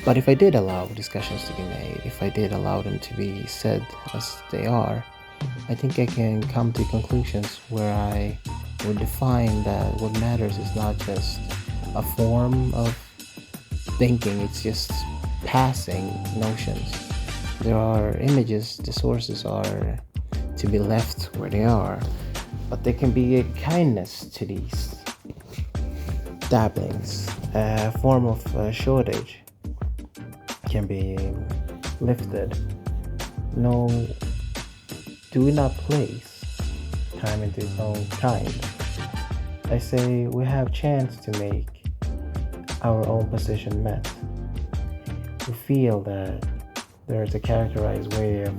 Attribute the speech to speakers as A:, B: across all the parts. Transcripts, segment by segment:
A: But if I did allow discussions to be made, if I did allow them to be said as they are, I think I can come to conclusions where I would define that what matters is not just a form of thinking, it's just passing notions. There are images, the sources are to be left where they are, but there can be a kindness to these dabblings. A form of shortage can be lifted. No, do we not place time into its own kind? I say we have chance to make our own position met. We feel that there is a characterized way of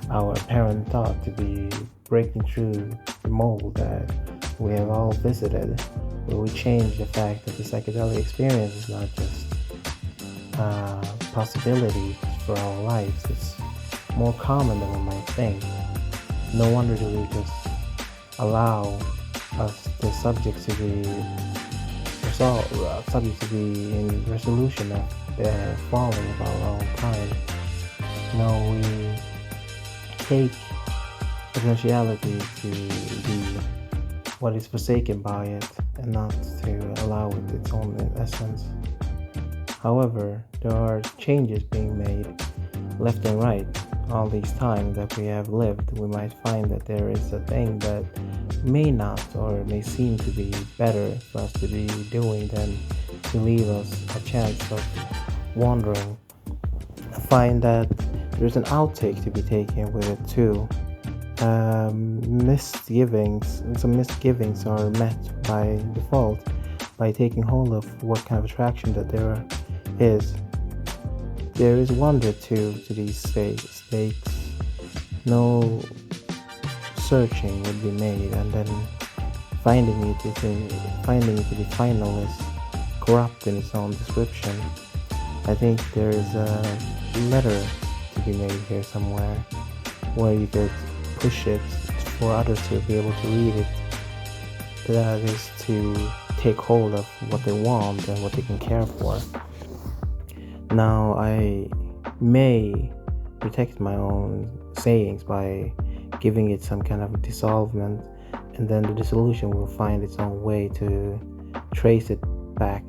A: our apparent thought to be breaking through the mold that we have all visited, where we change the fact that the psychedelic experience is not just a possibility for our lives, it's more common than we might think. No wonder do we just allow us the subject to be subject to be in resolution of the falling of our own time. No, we take potentiality to be what is forsaken by it and not to allow it its own essence. However, there are changes being made left and right. All these time that we have lived, we might find that there is a thing that may not or may seem to be better for us to be doing than to leave us a chance of wandering. I find that there's an outtake to be taken with it too. Some misgivings are met by default by taking hold of what kind of attraction that there is. There is wonder to these stakes. No searching would be made, and then finding it to be final is corrupt in its own description. I think there is a letter to be made here somewhere where you could push it for others to be able to read it. That is to take hold of what they want and what they can care for. Now, I may protect my own sayings by giving it some kind of dissolvement, and then the dissolution will find its own way to trace it back.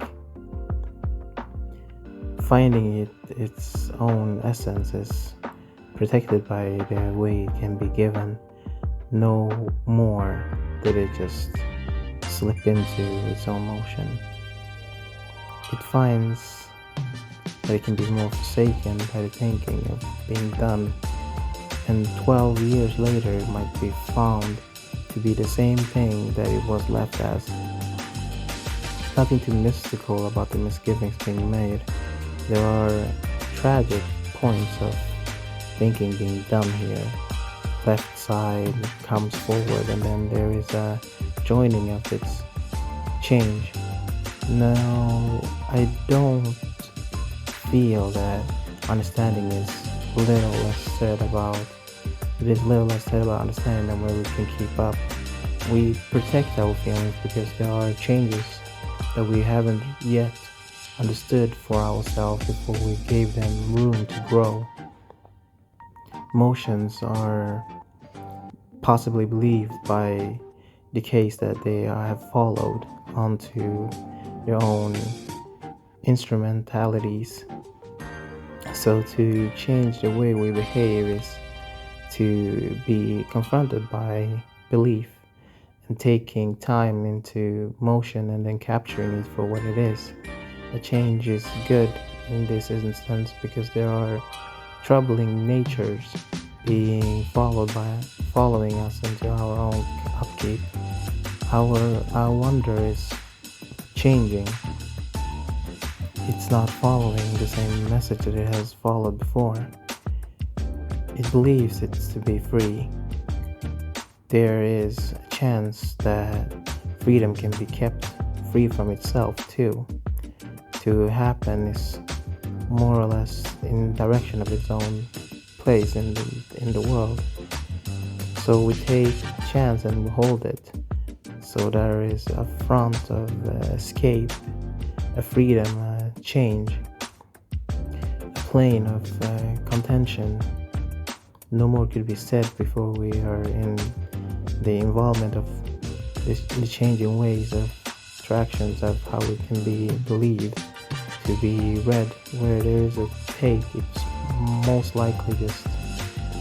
A: Finding its own essence is protected by the way it can be given. No more did it just slip into its own motion. It finds that it can be more forsaken by the thinking of being done, and 12 years later it might be found to be the same thing that it was left as. Nothing too mystical about the misgivings being made. There are tragic points of thinking being done here. Left side comes forward, and then there is a joining of its change. Now, I don't feel that understanding is little less said about understanding than where we can keep up. We protect our feelings because there are changes that we haven't yet understood for ourselves before we gave them room to grow. Emotions are possibly believed by the case that they have followed onto their own instrumentalities. So to change the way we behave is to be confronted by belief and taking time into motion and then capturing it for what it is. A change is good in this instance because there are troubling natures being following us into our own upkeep. Our wonder is changing. It's not following the same message that it has followed before. It believes it's to be free. There is a chance that freedom can be kept free from itself too. To happen is more or less in direction of its own place in the world. So we take chance and we hold it. So there is a front of escape, a freedom, a change. plane of contention. No more could be said before we are in the involvement of the changing ways of attractions of how it can be believed to be read. Where there is a take, it's most likely just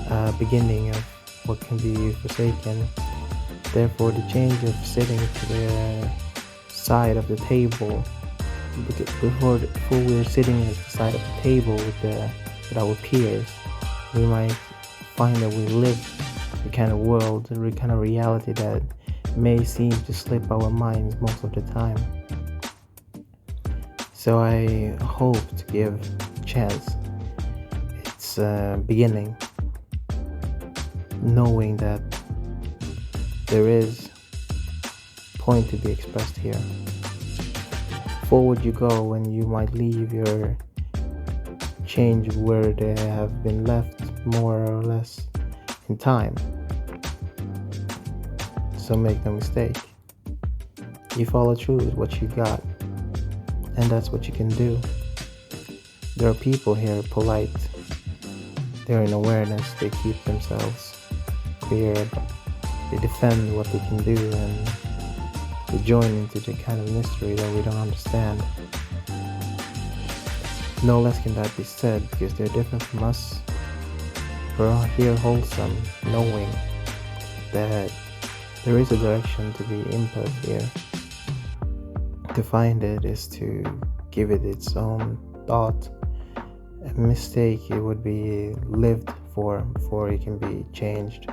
A: a beginning of what can be forsaken. Therefore, the change of sitting to the side of the table, before we're sitting at the side of the table with our peers, we might find that we live the kind of world, the kind of reality that may seem to slip our minds most of the time. So I hope to give a chance. It's beginning, knowing that there is point to be expressed here. Forward you go, and you might leave your change where they have been left, more or less in time. So make no mistake, you follow through with what you got, and that's what you can do. There are people here polite, they're in awareness, they keep themselves clear, they defend what they can do, and they join into the kind of mystery that we don't understand. No less can that be said, because they're different from us. We're here wholesome, knowing that there is a direction to be input here. To find it is to give it its own thought. A mistake, it would be lived for before it can be changed.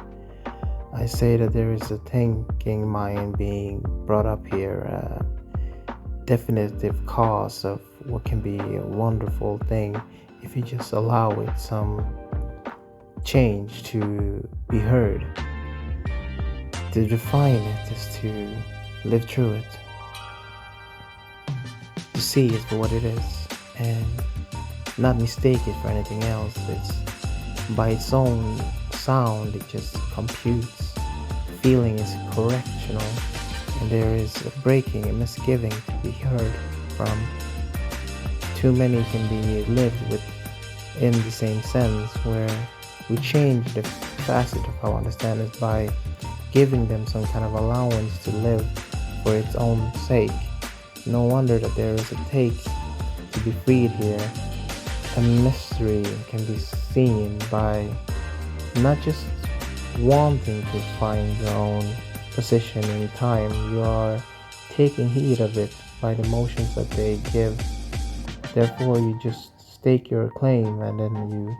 A: I say that there is a thinking mind being brought up here, a definitive cause of what can be a wonderful thing if you just allow it some change to be heard. To define it is to live through it, to see it for what it is, and not mistake it for anything else. It's by its own sound, it just computes. Feeling is correctional, and there is a breaking, a misgiving to be heard from. Too many can be lived with in the same sense, where we change the facet of our understanding by giving them some kind of allowance to live for its own sake. No wonder that there is a take to be freed here. A mystery can be seen by not just wanting to find your own position in time, you are taking heed of it by the motions that they give. Therefore, you just stake your claim, and then you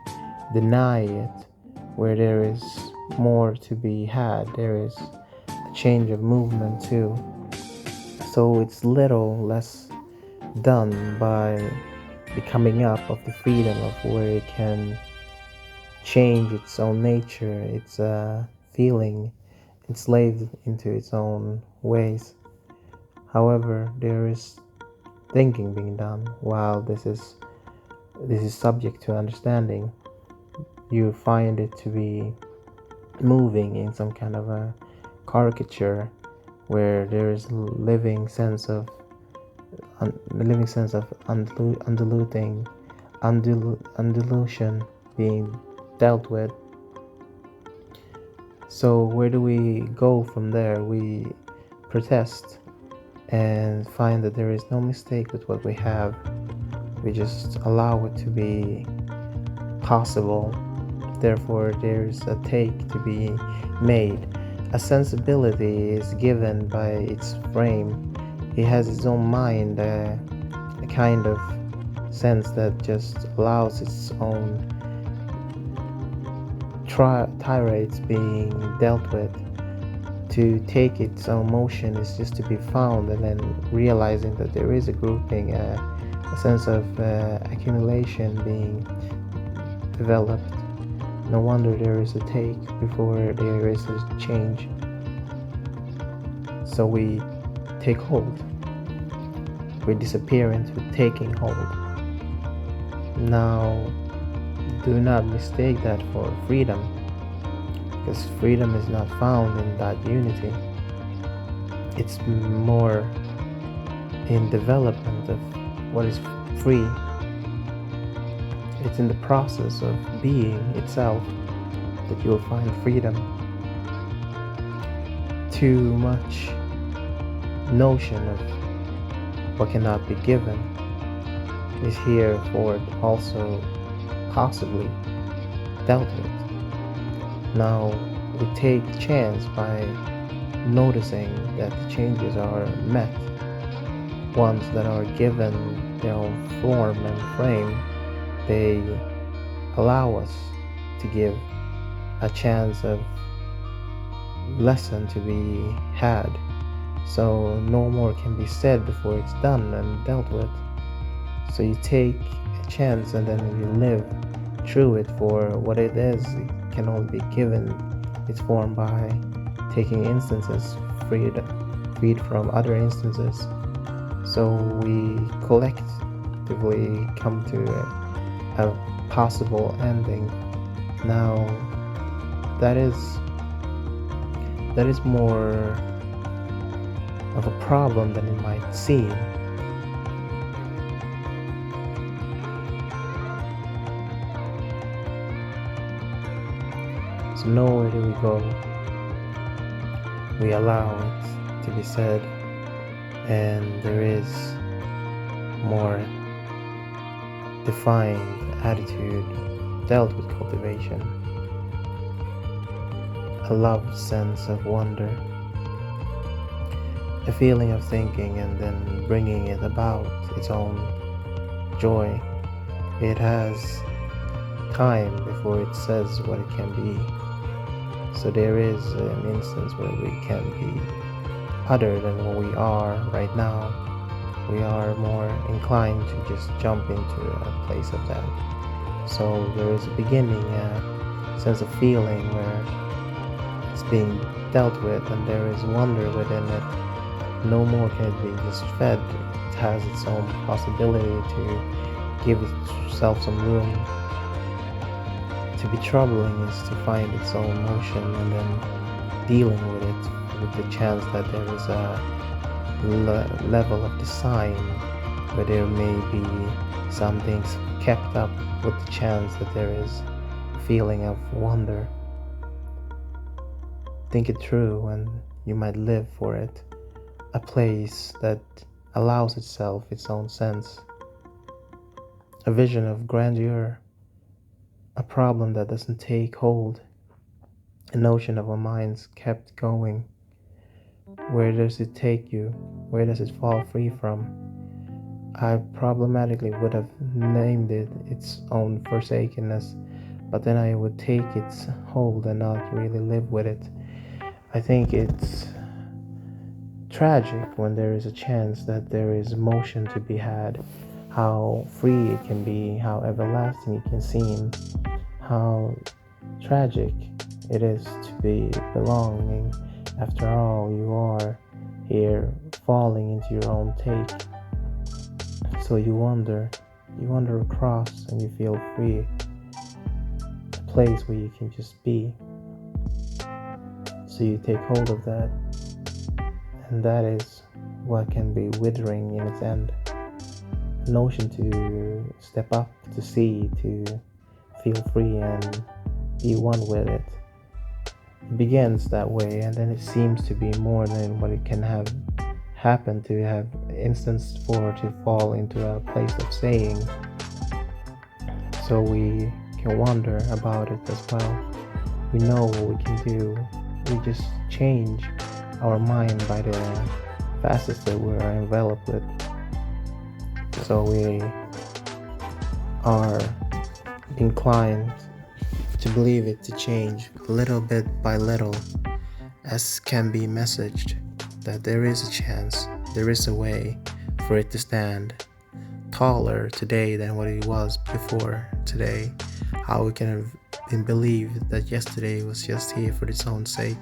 A: deny it. Where there is more to be had, there is a change of movement too. So it's little less done by the coming up of the freedom of where it can change its own nature, its feeling, enslaved into its own ways. However, there is thinking being done. While this is subject to understanding, you find it to be moving in some kind of a caricature, where there is living sense of undulation being dealt with. So where do we go from there? We protest and find that there is no mistake with what we have. We just allow it to be possible. Therefore, there's a take to be made. A sensibility is given by its frame. It has its own mind, a kind of sense that just allows its own tirades being dealt with. To take its own motion is just to be found, and then realizing that there is a grouping, a sense of accumulation being developed. No wonder there is a take before there is a change. So we take hold. We disappear into taking hold. Now, do not mistake that for freedom, because freedom is not found in that unity. It's more in development of what is free. it's in the process of being itself that you'll find freedom. Too much notion of what cannot be given is here for it also possibly dealt with. Now we take chance by noticing that the changes are met, ones that are given their own form and frame. They allow us to give a chance of lesson to be had, so no more can be said before it's done and dealt with. So you take a chance and then you live through it for what it is. It can only be given its form by taking instances freed from other instances. So we collectively come to a possible ending. Now that is more of a problem than it might seem. So nowhere do we go. We allow it to be said, and there is more defined attitude dealt with cultivation. A loved sense of wonder, a feeling of thinking and then bringing it about its own joy. It has time before it says what it can be. So there is an instance where we can be other than what we are right now. We are more inclined to just jump into a place of that. So there is a beginning, a sense of feeling where it's being dealt with and there is wonder within it. No more can it be just fed. It has its own possibility to give itself some room. To be troubling is to find its own motion and then dealing with it with the chance that there is a level of design where there may be some things kept up with the chance that there is a feeling of wonder. Think it through and you might live for it. A place that allows itself its own sense. A vision of grandeur. A problem that doesn't take hold. A notion of our minds kept going. Where does it take you? Where does it fall free from? I problematically would have named it its own forsakenness, but then I would take its hold and not really live with it. I think it's tragic when there is a chance that there is motion to be had, how free it can be, how everlasting it can seem, how tragic it is to be belonging. After all, you are here falling into your own take. So you wander across and you feel free. A place where you can just be. So you take hold of that. And that is what can be withering in its end. A notion to step up, to see, to feel free and be one with it. It begins that way and then it seems to be more than what it can have happened to have instanced for to fall into a place of saying. So we can wonder about it as well. We know what we can do. We just change our mind by the facets that we are enveloped with. So we are inclined to believe it to change little bit by little, as can be messaged that there is a chance, there is a way for it to stand taller today than what it was before today. How it can have been believed that yesterday was just here for its own sake.